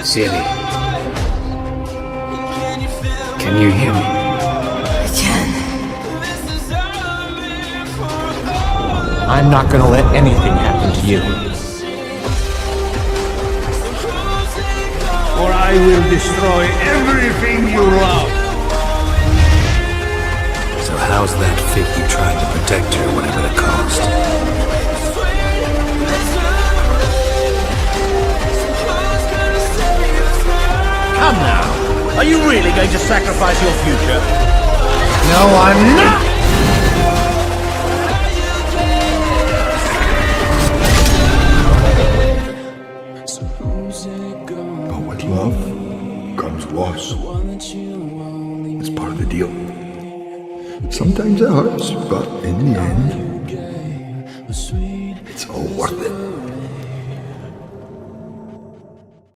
Ciri, can you hear me? I can. I'm not gonna let anything happen to you. Or I will destroy everything you love. So how's that fit you tried to protect her, whatever the cost? Come now. Are you really going to sacrifice your future? No, I'm not! But with love comes loss. It's part of the deal. Sometimes it hurts, but in the end, it's all worth it.